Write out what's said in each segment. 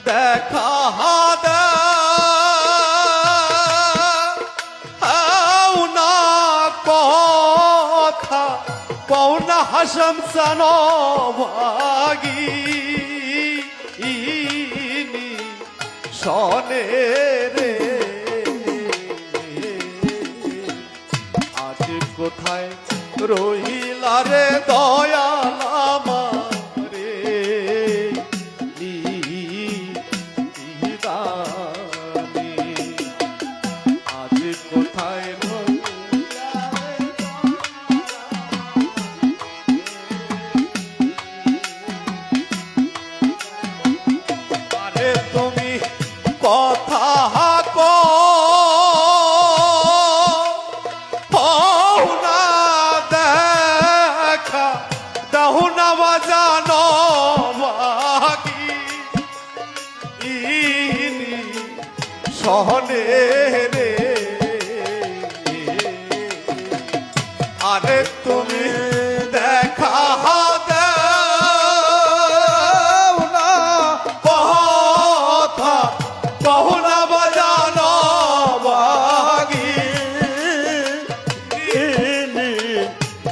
দেখা দাও না কথা পৌনা হাসম সানো ভাগি শনে রে আজ কোথায় রহিলা রে দয়াল আমারে নিদানে আজ কোথায় আরে তুমি কথা না বাজানো বাকি সহনে রে আরে তুমি দেখা দাও না কথা কহো না বাজানো বাকি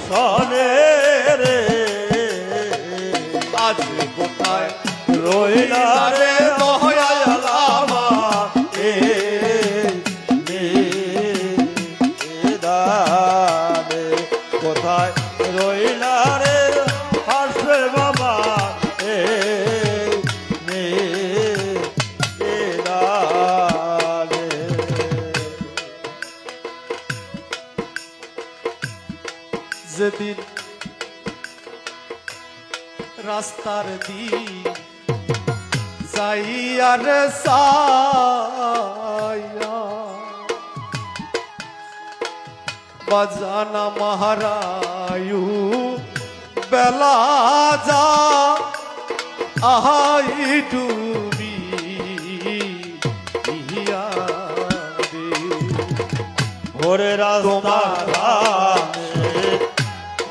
সনে রে আজ কোথায় রইলা রে দয়াল আমার নিদানে কোথায় রইলা রে হাসবে বাবা নিদানে যেদিন রাস্তার দিন যাইয়ার সায়া বাজানা মহারায়ু বেলা যা আহাই ডুবি ইয়া রে ভোরে রাস্তা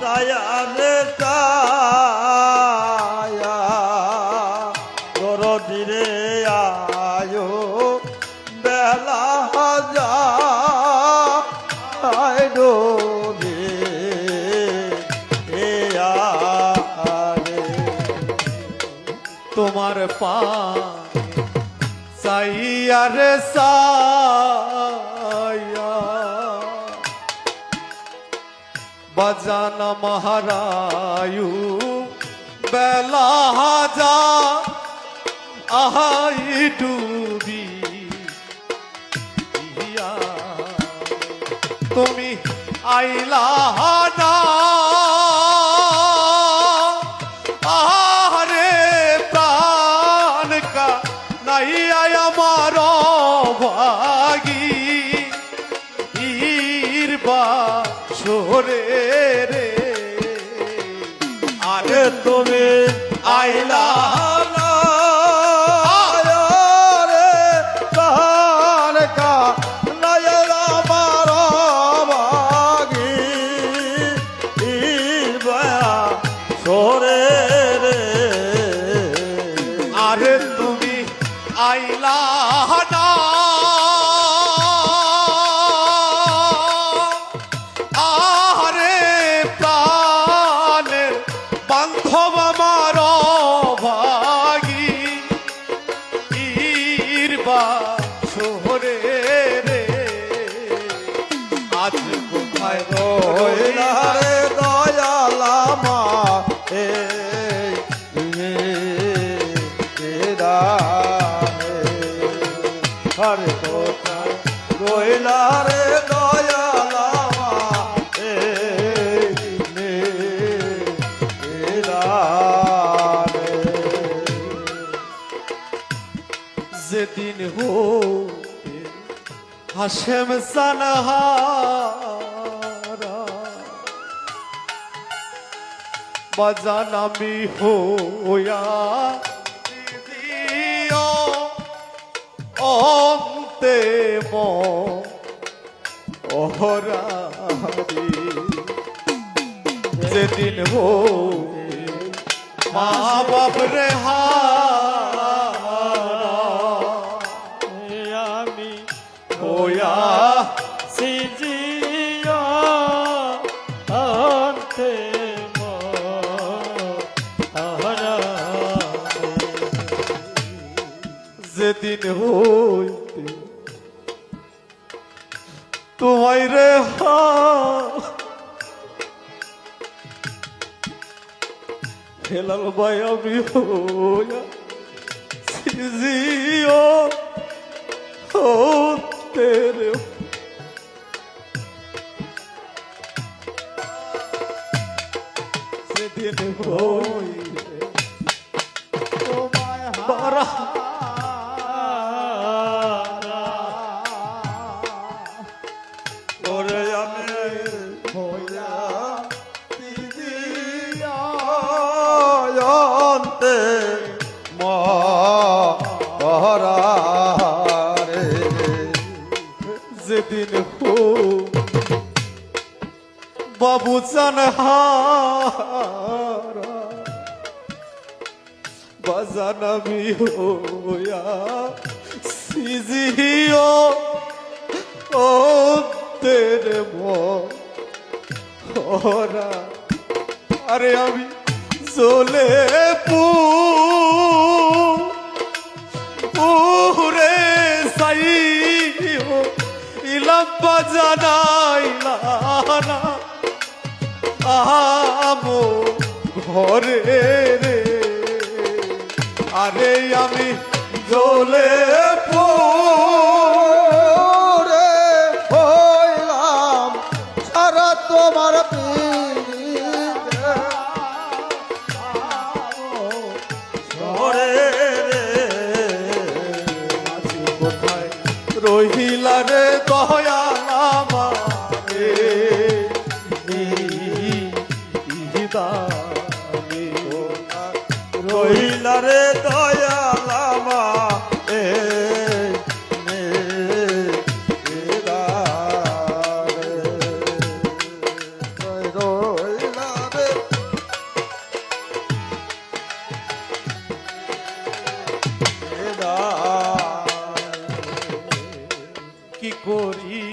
দয়ালে তায়া দরদিরে আয়ো বেলা যায় ডোবে তোমার পা চাইয়ার সায়া বাজানা মহারায়ু বেলা যা আহাই ডুবি ইয়া তুমি আইলা না আহারে প্রাণ কা নাই আমার ভাগি ইরবা ছোরে রে আরে তুমি আইলা না রে প্রাণ কা নয়লা মারা ভাগি ইরবা ছোরে রে আরে তুমি আইলা না আরে প্রাণের বান্ধব আমার ভাগি ইরবা শহরে রে আজ কোথায় রইলা রে দয়াল আমার হরে কোথায় রইলা রে দয়াল যেদিন হোতে হাশেম সানহারা বাজান আমি হোয়া দিও অন্তে ওহরারি যেদিন হোতে মা বাপ রে হারা যেদিন হইতে তোমায় রে হেলাল ভাই আমি হইয়া সিজিও তেরে সেদিন হইতে তোমায় বারা ওরে আমি হইয়া অয়ন্তে মহারে যেদিন হো বাবু জানহারা বাজানামি হইয়া সিজিও ও তেরে মরা আরে আমি চলে পুরে সাইও ইলাব্বা জানাইলা না আমো ঘরে রে আরে আমি জ্বলে ওরে হইলাম সারা তোমার পিড়িতে ওরে রে কোথায় রহিলা রে দয়ালামা রে ইহিদামি রইলা রে দয়ালামা এ নে এদারে রইলা রে কি করি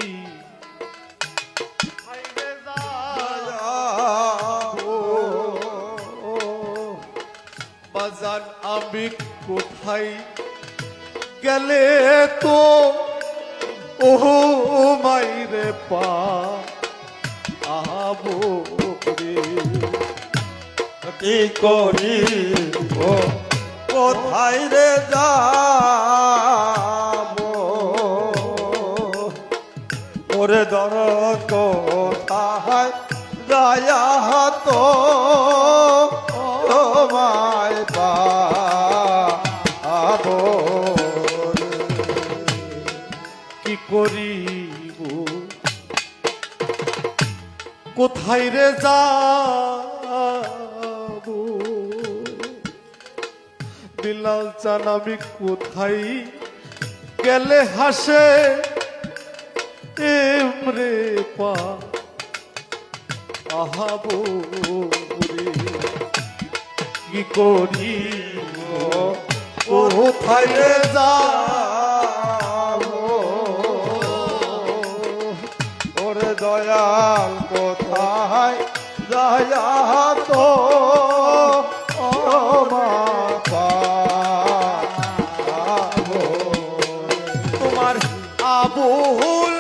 বাজান আমি কোথায় গেলে তো ও মাইরে পা আবো রে কি করি ও কোথায় রে যাবো ওরে দর কোথায় যায়া তো তোমায় পাবো কি করিব কোথায় রে যাব বিলাল চান আমি কোথায় গেলে হাসে এমরে পা আহাবো রে কি করিব কোথায় রে যাব ওরে দয়াল কোথায় যায়া তো তোমার আবুল